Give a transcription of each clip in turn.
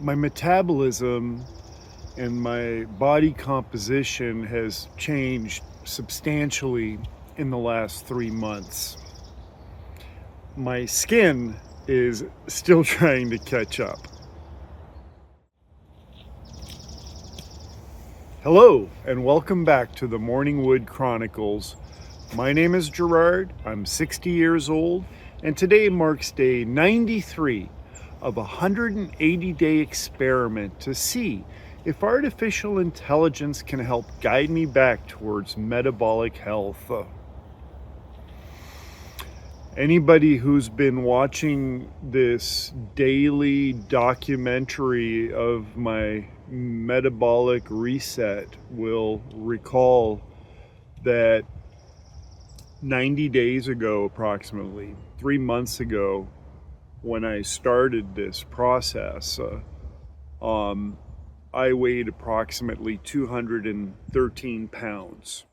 My metabolism and my body composition has changed substantially in the last 3 months. My skin is still trying to catch up. Hello, and welcome back to the Morningwood Chronicles. My name is Gerard, I'm 60 years old, and today marks day 93 of a 180-day experiment to see if artificial intelligence can help guide me back towards metabolic health. Anybody who's been watching this daily documentary of my metabolic reset will recall that 90 days ago, approximately 3 months ago, when I started this process, I weighed approximately 213 pounds.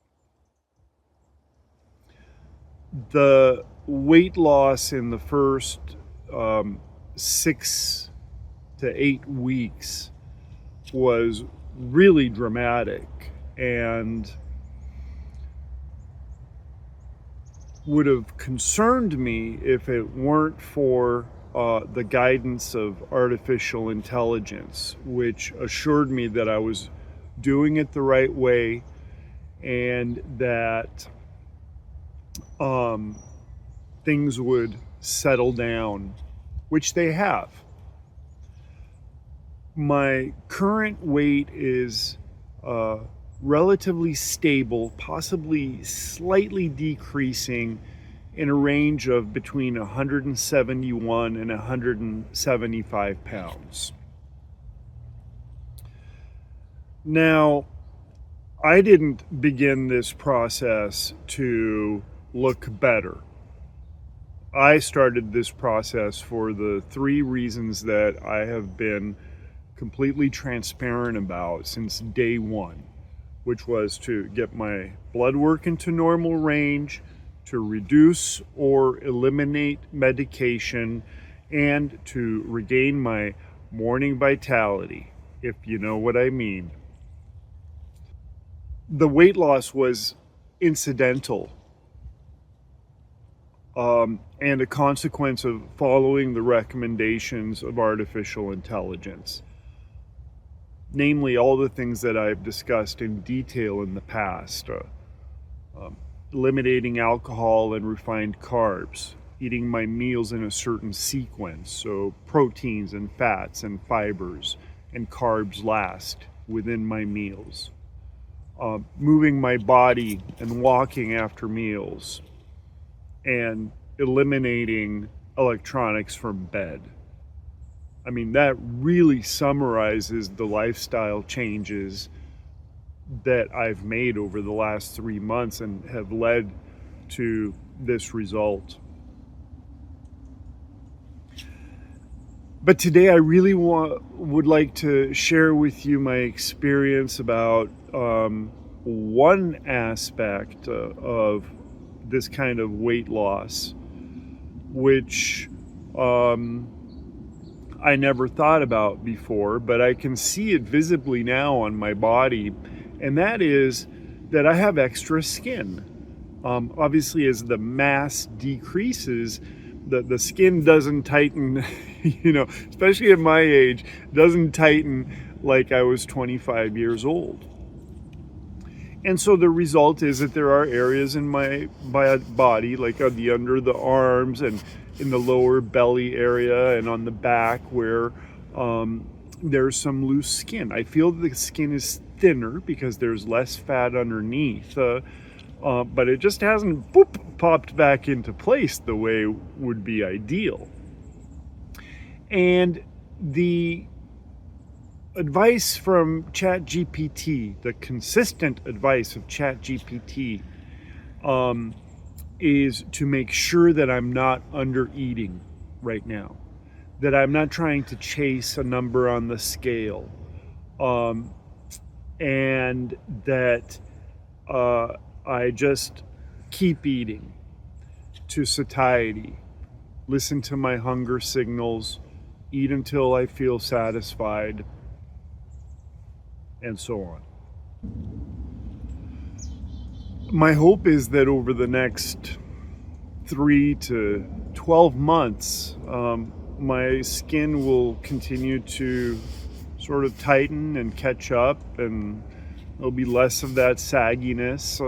The weight loss in the first 6 to 8 weeks was really dramatic and would have concerned me if it weren't for the guidance of artificial intelligence, which assured me that I was doing it the right way and that things would settle down, which they have. My current weight is relatively stable, possibly slightly decreasing in a range of between 171 and 175 pounds. Now, I didn't begin this process to look better. I started this process for the 3 reasons that I have been completely transparent about since day one, which was to get my blood work into normal range, to reduce or eliminate medication, and to regain my morning vitality, if you know what I mean. The weight loss was incidental and a consequence of following the recommendations of artificial intelligence. Namely, all the things that I've discussed in detail in the past. Eliminating alcohol and refined carbs, eating my meals in a certain sequence, so proteins and fats and fibers and carbs last within my meals. Moving my body and walking after meals, and eliminating electronics from bed. I mean, that really summarizes the lifestyle changes that I've made over the last 3 months and have led to this result. But today I really would like to share with you my experience about one aspect of this kind of weight loss, which I never thought about before, but I can see it visibly now on my body, and that is that I have extra skin. Obviously, as the mass decreases, the skin doesn't tighten, especially at my age, doesn't tighten like I was 25 years old. And so the result is that there are areas in my body, like on the under the arms and in the lower belly area and on the back, where there's some loose skin. I feel the skin is thinner because there's less fat underneath, but it just hasn't popped back into place the way would be ideal. And the advice from ChatGPT, the consistent advice of ChatGPT, is to make sure that I'm not under eating right now, that I'm not trying to chase a number on the scale, and that I just keep eating to satiety, listen to my hunger signals, eat until I feel satisfied, and so on. My hope is that over the next 3 to 12 months, my skin will continue to sort of tighten and catch up, and there'll be less of that sagginess.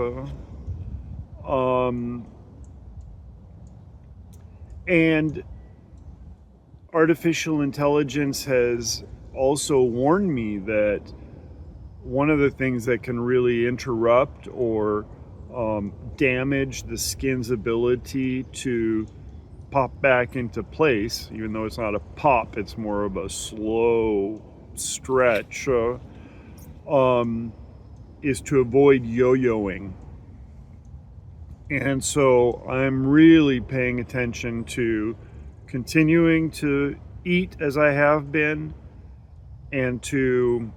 And artificial intelligence has also warned me that one of the things that can really interrupt or damage the skin's ability to pop back into place, even though it's not a pop, it's more of a slow stretch, is to avoid yo-yoing. And so I'm really paying attention to continuing to eat as I have been, and to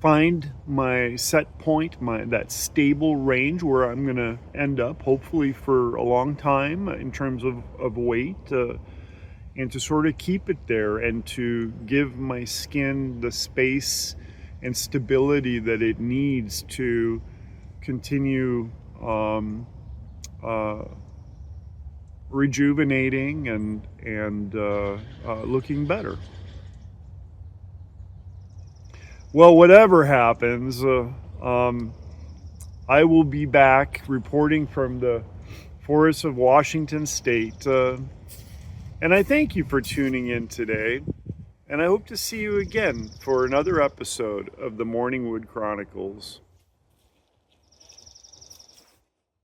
find my set point, that stable range where I'm going to end up, hopefully for a long time, in terms of weight, and to sort of keep it there, and to give my skin the space and stability that it needs to continue rejuvenating and looking better. Well, whatever happens, I will be back reporting from the forests of Washington State. And I thank you for tuning in today. And I hope to see you again for another episode of the Morningwood Chronicles.